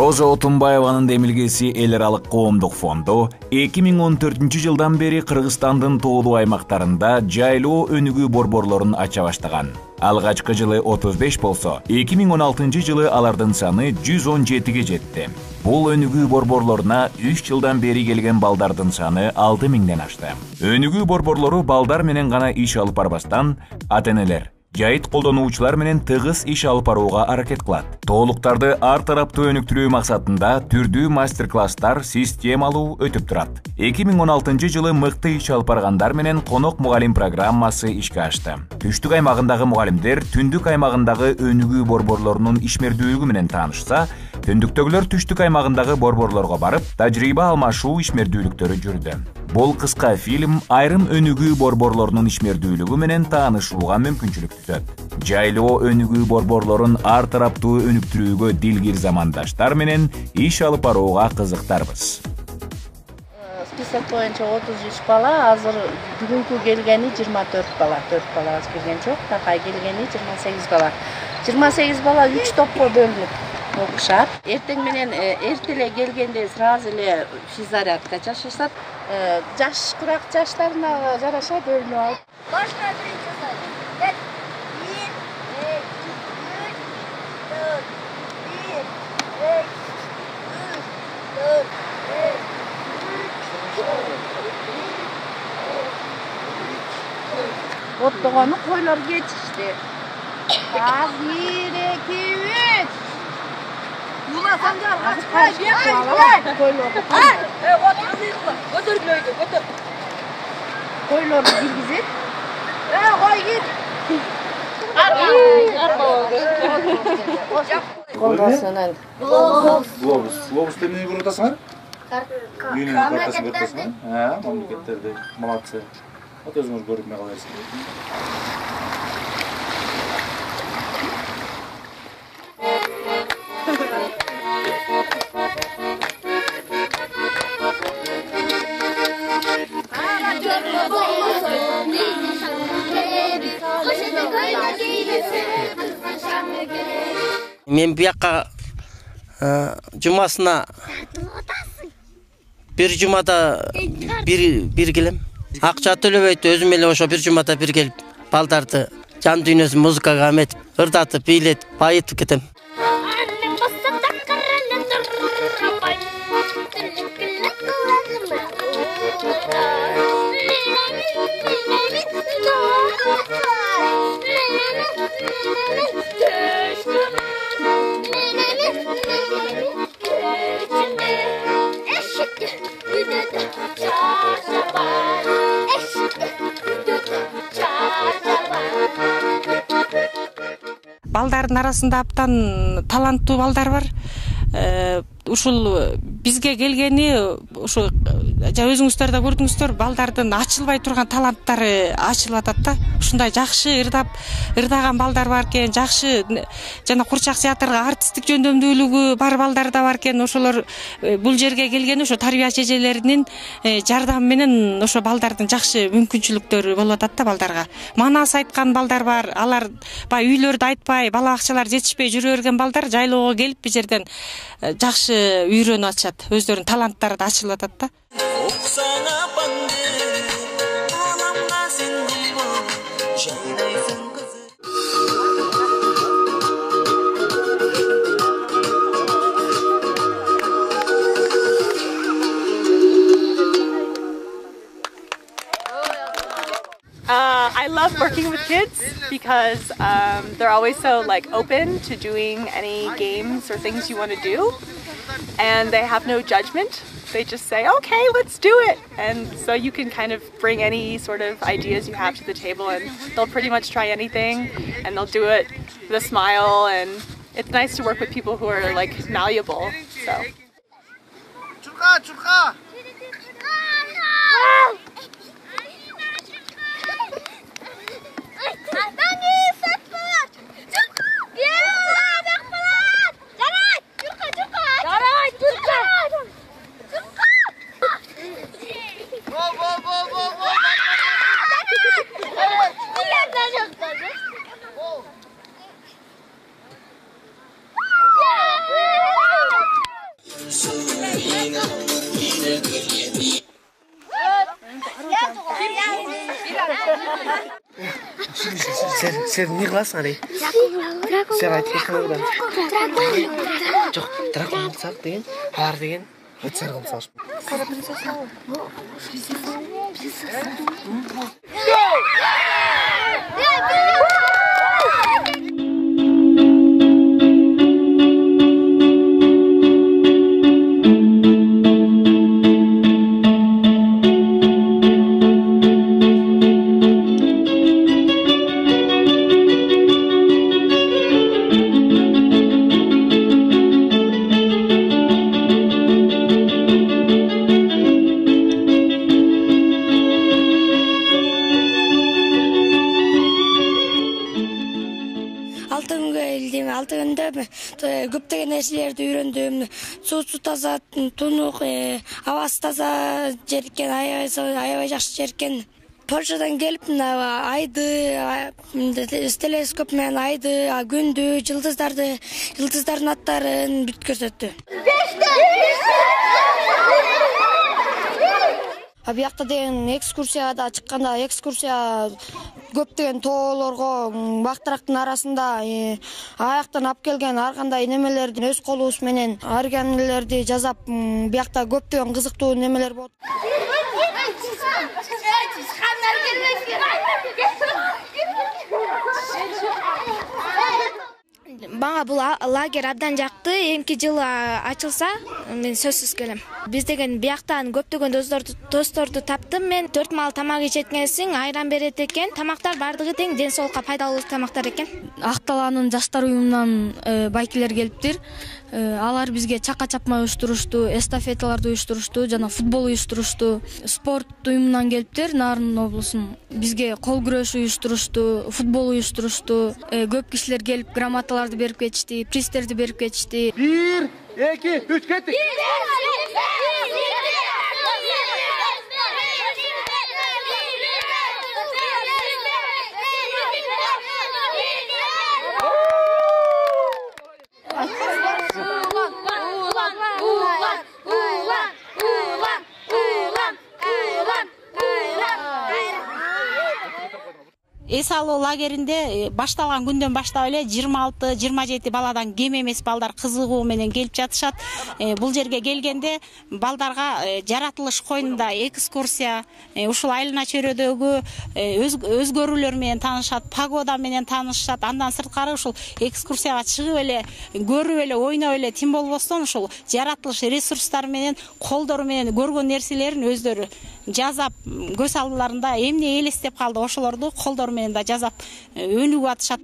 Роза Отунбаеванын демилгеси эл аралык коомдук фонду 2014-жылдан бери Кыргызстандын тоолуу аймактарында жайлоо өнүгүү борборлорун ача баштаган. Алгачкы жылы 35 болсо, 2016-жылы алардын саны 117-ге жетти. Бул өнүгүү борборлоруна 3 жылдан бери келген балдардын саны 6000ден ашты. Өнүгүү борборлору балдар менен гана иш алып барбастан, ата-энелер, жайыт колдонуучулар менен тыгыз иш алып барууга аракет кылат. Тоолуктарды ар тараптуу өнүктүрүү максатында түрдүү мастер-класстар системалуу өтүп турат. 2016-жылы мыкты иш алып баргандар менен конок мугалим программасы ишке ашты. Түштүк аймагындагы мугалимдер түндүк аймагындагы өнүгүү борборлорунун ишмердүүлүгү менен таанышса, түндүктөгүлөр түштүк аймагындагы борборлорго барып, тажрыйба алмашуу ишмердүүлүктөрү жүрдү. Бул кыска фильм айрым өнүгүү борборлорунун ишмердүүлүгү менен таанышууга мүмкүнчүлүк түзөт. Жайлоо өнүгүү борборлорун ар тараптуу өнүктүрүүгө дилгир замандаштар менен иш алып барууга кызыктарбыз. Список боюнча 33 бала, азыр бүгүнкү келгени 24 бала. 4 бала аз келген жок, такай келгени 28 бала. 28 бала 3 топко бөлүнүп окушат. Эртең менен эрте эле келгенде сразу эле физзарядка жашашат. Жаш курак жаштарына жараша бөлүнүп алып. Башка биринчи 1 Оттогону койлор кетишти. Az 1 2 3. Юласан жарган койлор. Койлор киргизип. Кой кет. Колдосунан. Глобус эмне көрүп атасыңар? Үйүнүн картасын көрүп атасыңар? Мамлекеттерде молодцы. Вот өзүңүз көрүп эмне кыласыздар. Мен бияққа жумасына бир жумада бир келем. Акча төлөбөйт, өзүм эле ошо бир жумада бир келип, балдарды жан дүйнөсүн музыкага эметип, ырдатып, бийлетип, байытып кетем. Балдардын арасында аптан таланттуу балдар бар. Ушул бизге келгени ушу өзүңүздөр да көрдүңүздөр, балдардын ачылбай турган таланттары ачылып атат да. Ушундай жакшы ырдаган балдар бар экен, жакшы жана Курчак театрга артисттик жөндөмдүүлүгү бар балдар да бар экен. Ошолор бул жерге келгени ошо тарбиячы эжелеринин жардамы менен ошо балдардын жакшы мүмкүнчүлүктөрү болуп атат да балдарга. Манас айткан балдар бар. Алар баягы үйлөрдө айтпай, бала бакчалар жетишпей жүрө берген балдар жайлоого келип бу жерден жакшы үйрөнүп атышат. Өздөрүнүн таланттары да ачылып атат да. I love working with kids because they're always so open to doing any games or things you want to do, and they have no judgment. They just say, okay, let's do it. And so you can kind of bring any sort of ideas you have to the table, and they'll pretty much try anything, and they'll do it with a smile, and it's nice to work with people who are malleable. So. Sen ne kılasın Ali? Sen ayet geçme buradan. Çok Drakon sak degen, har degen. Ötser kılsak. Kara prinsesa. Көптөгөн нерселерди үйрөндүм. Суусу таза, тунук, абасы таза жер экен, аябай жакшы жер экен. Польшадан келип, айды, телескоп менен айды, күндү, жылдыздардын аттарын бүт көрсөттү. Биякта деген экскурсияда чыкканда көптөгөн тоолорго, бактырактын арасында аяктан алып келген ар кандай немелерди өз колубуз менен арганелерди жасап, биякта көптөгөн кызыктуу немелер болот. Мага бул лагерь абдан жакты. Эмки жылы ачылса, мен сөзсүз келем. Биз деген бияктан көптөгөн досторду таптым. Мен 4 мал тамак ичеткенсиң, айран берет экен. Тамактар бардыгы тең, ден соолукка пайдалуу тамактар экен. Акталаанын жаштар уюмунан байкелер келиптир. Алар бизге чака чапма уюштурушту, эстафеталарды уюштурушту, жана футбол уюштурушту. Спорт уюмунан келиптир, Нарын облусунун. Бизге кол күрөшү уюштурушту, футбол уюштурушту. Көп кишилер келип грамоталарды берип кетишти, призтерди берип кетишти. 1, 2, 3 кеттик. Эс алуу лагеринде башталган күндөн баштап эле 26-27 баладан кем эмес балдар кызыгуу менен келип жатышат. Бул жерге келгенде балдарга жаратылыш коюнунда экскурсия, ушул айлана чөйрөдөгү өзгөрүүлөр менен таанышат, погода менен таанышат. Андан сырткары ушул экскурсияга чыгып эле, көрүп эле, ойноп эле, тим болбостон ушул жаратылыш ресурстары менен, колдору менен көргөн нерселерин өздөрү жазап, көз алдыларында эмне элестеп калды, ошолорду колдору менен да жазап өнүгүп атышат.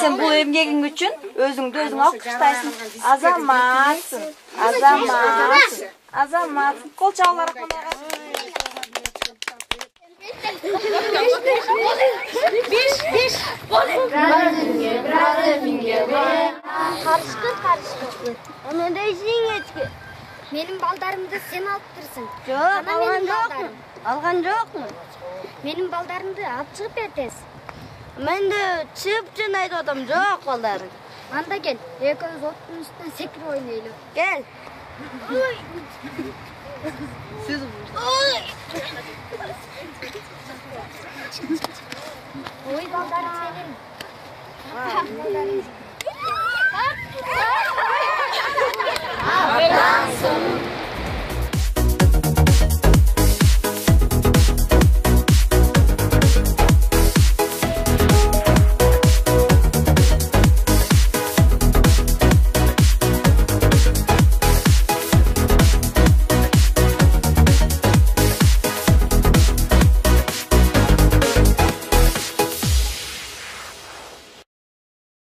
Sen bu emgegin üçün özüңdü özüň alkıştayсың. Azamatsın. Azamatsın. Azamatsın. Kol çağlara konağa. Biş. Brother finger. Karışkı. Onu da işin geçki. Benim baldarımda sen altırsın. Yok, algan yok mu? Benim baldarımda alıp çıkıp ertesi. Ben de çıpçın aydı adam yok baldarım. Anda gel. Ekimiz otun üstüne sekir oynayalım. Gel. Siz Oy baldarım senin. Baldarım. Abraço.